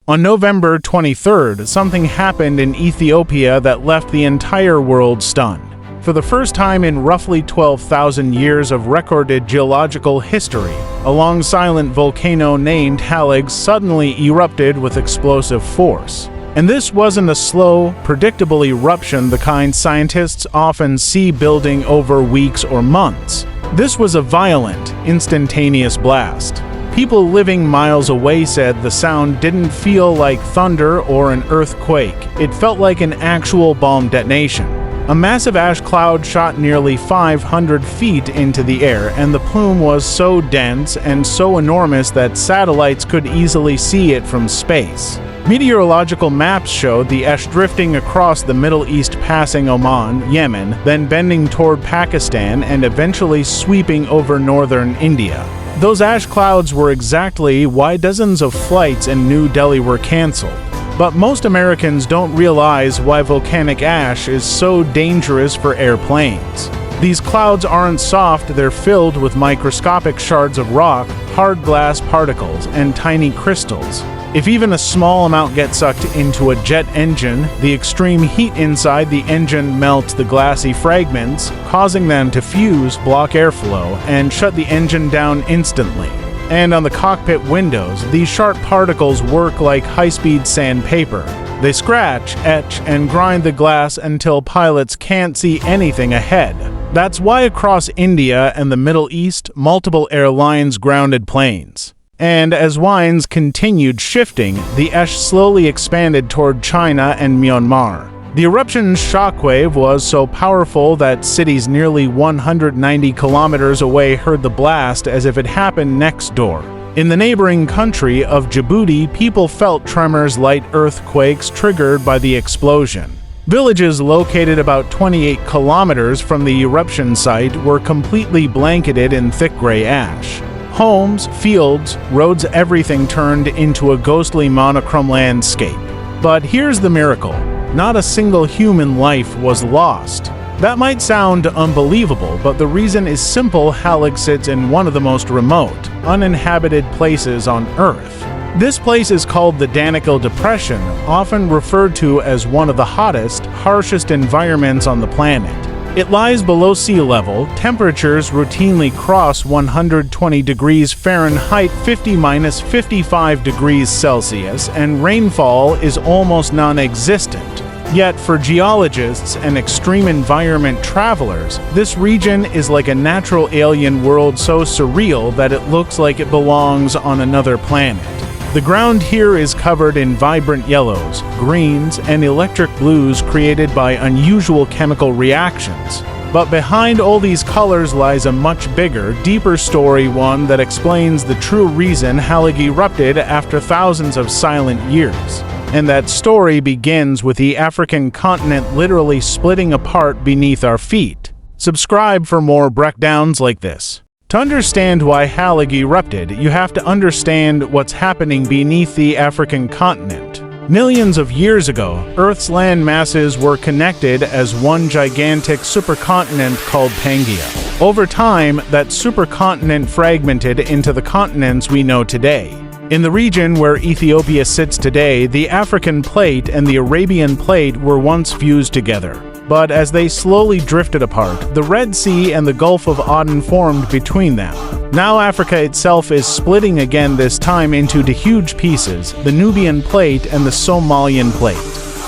On November 23rd, something happened in Ethiopia that left the entire world stunned. For the first time in roughly 12,000 years of recorded geological history, a long silent volcano named Halig suddenly erupted with explosive force. And this wasn't a slow, predictable eruption the kind scientists often see building over weeks or months. This was a violent, instantaneous blast. People living miles away said the sound didn't feel like thunder or an earthquake. It felt like an actual bomb detonation. A massive ash cloud shot nearly 500 feet into the air, and the plume was so dense and so enormous that satellites could easily see it from space. Meteorological maps showed the ash drifting across the Middle East, passing Oman, Yemen, then bending toward Pakistan and eventually sweeping over northern India. Those ash clouds were exactly why dozens of flights in New Delhi were canceled. But most Americans don't realize why volcanic ash is so dangerous for airplanes. These clouds aren't soft, they're filled with microscopic shards of rock, hard glass particles, and tiny crystals. If even a small amount gets sucked into a jet engine, the extreme heat inside the engine melts the glassy fragments, causing them to fuse, block airflow, and shut the engine down instantly. And on the cockpit windows, these sharp particles work like high-speed sandpaper. They scratch, etch, and grind the glass until pilots can't see anything ahead. That's why across India and the Middle East, multiple airlines grounded planes. And as winds continued shifting, the ash slowly expanded toward China and Myanmar. The eruption's shockwave was so powerful that cities nearly 190 kilometers away heard the blast as if it happened next door. In the neighboring country of Djibouti, people felt tremors like earthquakes triggered by the explosion. Villages located about 28 kilometers from the eruption site were completely blanketed in thick gray ash. Homes, fields, roads, everything turned into a ghostly monochrome landscape. But here's the miracle. Not a single human life was lost. That might sound unbelievable, but the reason is simple. Halig sits in one of the most remote, uninhabited places on Earth. This place is called the Danakil Depression, often referred to as one of the hottest, harshest environments on the planet. It lies below sea level, temperatures routinely cross 120 degrees Fahrenheit, 50–55 degrees Celsius, and rainfall is almost non-existent. Yet for geologists and extreme environment travelers, this region is like a natural alien world so surreal that it looks like it belongs on another planet. The ground here is covered in vibrant yellows, greens, and electric blues created by unusual chemical reactions. But behind all these colors lies a much bigger, deeper story, one that explains the true reason Halig erupted after thousands of silent years. And that story begins with the African continent literally splitting apart beneath our feet. Subscribe for more breakdowns like this. To understand why Halig erupted, you have to understand what's happening beneath the African continent. Millions of years ago, Earth's land masses were connected as one gigantic supercontinent called Pangaea. Over time, that supercontinent fragmented into the continents we know today. In the region where Ethiopia sits today, the African plate and the Arabian plate were once fused together. But as they slowly drifted apart, the Red Sea and the Gulf of Aden formed between them. Now Africa itself is splitting again, this time into two huge pieces, the Nubian plate and the Somalian plate.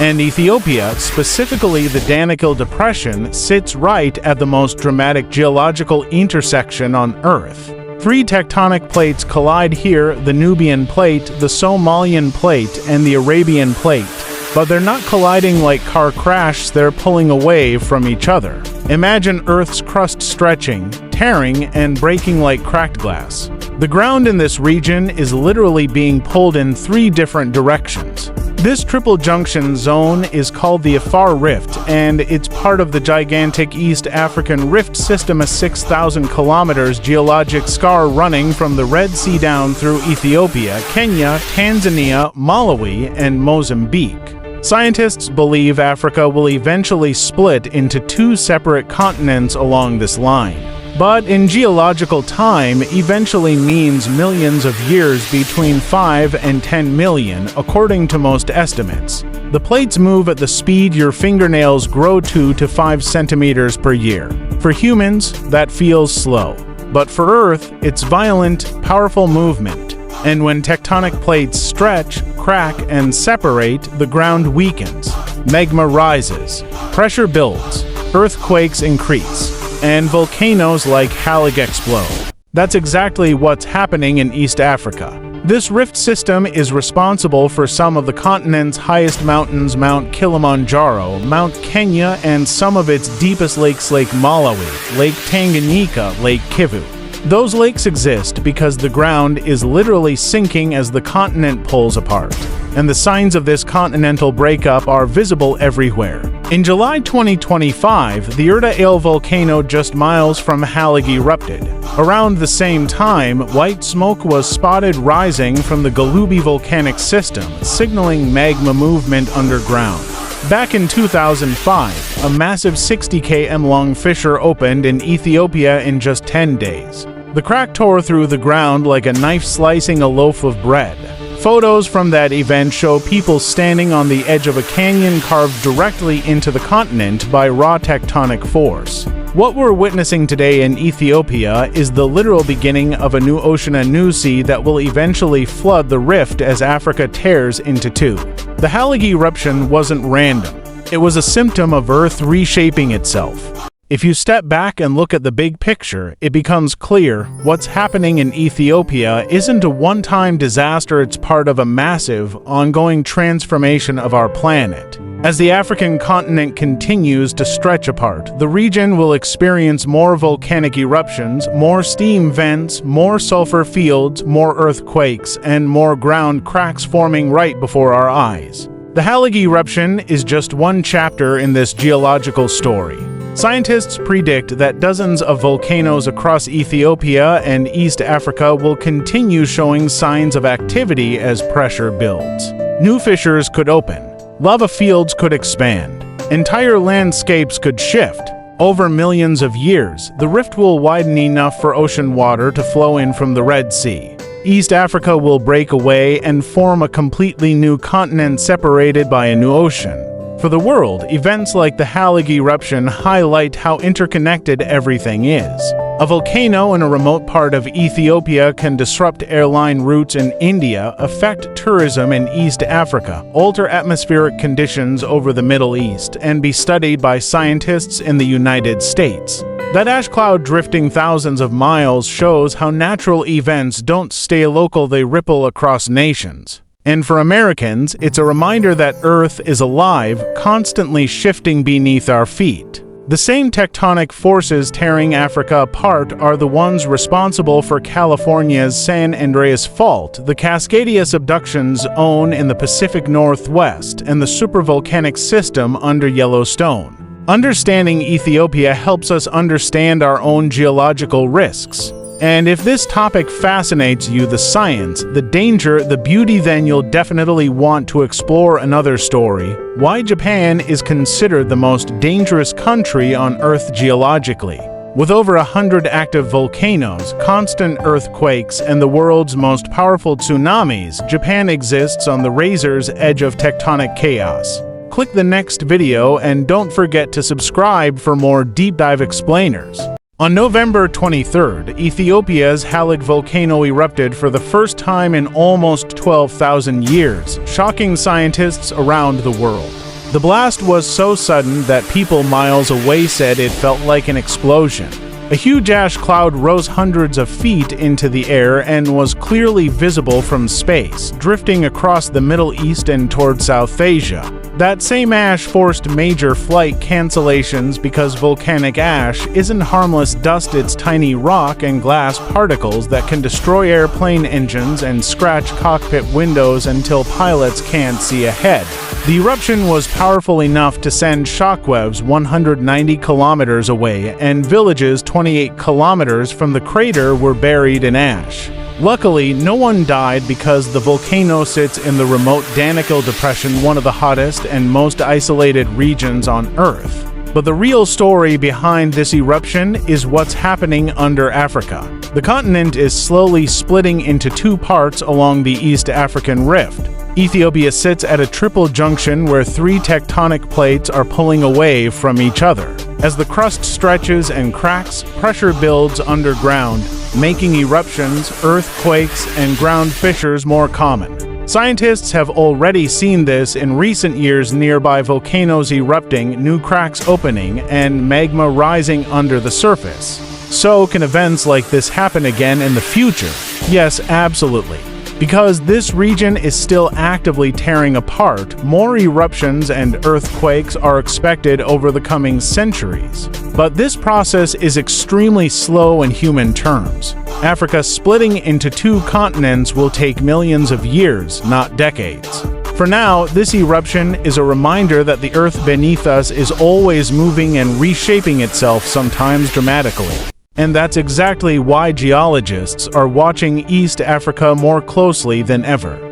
And Ethiopia, specifically the Danakil Depression, sits right at the most dramatic geological intersection on Earth. Three tectonic plates collide here: the Nubian plate, the Somalian plate, and the Arabian plate. But they're not colliding like car crash, they're pulling away from each other. Imagine Earth's crust stretching, tearing, and breaking like cracked glass. The ground in this region is literally being pulled in three different directions. This triple junction zone is called the Afar Rift, and it's part of the gigantic East African Rift System, a 6,000 kilometers geologic scar running from the Red Sea down through Ethiopia, Kenya, Tanzania, Malawi, and Mozambique. Scientists believe Africa will eventually split into two separate continents along this line. but in geological time eventually means millions of years, between 5 and 10 million, according to most estimates. The plates move at the speed your fingernails grow 2 to 5 centimeters per year. For humans, that feels slow. But for Earth, it's violent, powerful movement. And when tectonic plates stretch, crack, and separate, the ground weakens. Magma rises. Pressure builds. Earthquakes increase. And volcanoes like Halig explode. That's exactly what's happening in East Africa. This rift system is responsible for some of the continent's highest mountains, Mount Kilimanjaro, Mount Kenya, and some of its deepest lakes, Lake Malawi, Lake Tanganyika, Lake Kivu. Those lakes exist because the ground is literally sinking as the continent pulls apart, and the signs of this continental breakup are visible everywhere. In July 2025, the Eruption volcano just miles from Halig erupted. Around the same time, white smoke was spotted rising from the Galubi volcanic system, signaling magma movement underground. Back in 2005, a massive 60 km long fissure opened in Ethiopia in just 10 days. The crack tore through the ground like a knife slicing a loaf of bread. Photos from that event show people standing on the edge of a canyon carved directly into the continent by raw tectonic force. What we're witnessing today in Ethiopia is the literal beginning of a new ocean, a new sea that will eventually flood the rift as Africa tears into two. The Halig eruption wasn't random. It was a symptom of Earth reshaping itself. If you step back and look at the big picture, it becomes clear what's happening in Ethiopia isn't a one-time disaster, it's part of a massive, ongoing transformation of our planet. As the African continent continues to stretch apart, the region will experience more volcanic eruptions, more steam vents, more sulfur fields, more earthquakes, and more ground cracks forming right before our eyes. The Halig eruption is just one chapter in this geological story. Scientists predict that dozens of volcanoes across Ethiopia and East Africa will continue showing signs of activity as pressure builds. New fissures could open. Lava fields could expand. Entire landscapes could shift. Over millions of years, the rift will widen enough for ocean water to flow in from the Red Sea. East Africa will break away and form a completely new continent separated by a new ocean. For the world, events like the Halig eruption highlight how interconnected everything is. A volcano in a remote part of Ethiopia can disrupt airline routes in India, affect tourism in East Africa, alter atmospheric conditions over the Middle East, and be studied by scientists in the United States. That ash cloud drifting thousands of miles shows how natural events don't stay local, they ripple across nations. And for Americans, it's a reminder that Earth is alive, constantly shifting beneath our feet. The same tectonic forces tearing Africa apart are the ones responsible for California's San Andreas Fault, the Cascadia subduction zone in the Pacific Northwest, and the supervolcanic system under Yellowstone. Understanding Ethiopia helps us understand our own geological risks. And if this topic fascinates you, the science, the danger, the beauty, then you'll definitely want to explore another story: why Japan is considered the most dangerous country on Earth geologically. With over 100 active volcanoes, constant earthquakes, and the world's most powerful tsunamis, Japan exists on the razor's edge of tectonic chaos. Click the next video and don't forget to subscribe for more deep dive explainers. On November 23rd, Ethiopia's Halig volcano erupted for the first time in almost 12,000 years, shocking scientists around the world. The blast was so sudden that people miles away said it felt like an explosion. A huge ash cloud rose hundreds of feet into the air and was clearly visible from space, drifting across the Middle East and toward South Asia. That same ash forced major flight cancellations because volcanic ash isn't harmless dust, it's tiny rock and glass particles that can destroy airplane engines and scratch cockpit windows until pilots can't see ahead. The eruption was powerful enough to send shockwaves 190 kilometers away, and villages 28 kilometers from the crater were buried in ash. Luckily, no one died because the volcano sits in the remote Danakil Depression, one of the hottest and most isolated regions on Earth. But the real story behind this eruption is what's happening under Africa. The continent is slowly splitting into two parts along the East African Rift. Ethiopia sits at a triple junction where three tectonic plates are pulling away from each other. As the crust stretches and cracks, pressure builds underground, making eruptions, earthquakes, and ground fissures more common. Scientists have already seen this in recent years: nearby volcanoes erupting, new cracks opening, and magma rising under the surface. So, can events like this happen again in the future? Yes, absolutely. Because this region is still actively tearing apart, more eruptions and earthquakes are expected over the coming centuries. But this process is extremely slow in human terms. Africa splitting into two continents will take millions of years, not decades. For now, this eruption is a reminder that the Earth beneath us is always moving and reshaping itself, sometimes dramatically. And that's exactly why geologists are watching East Africa more closely than ever.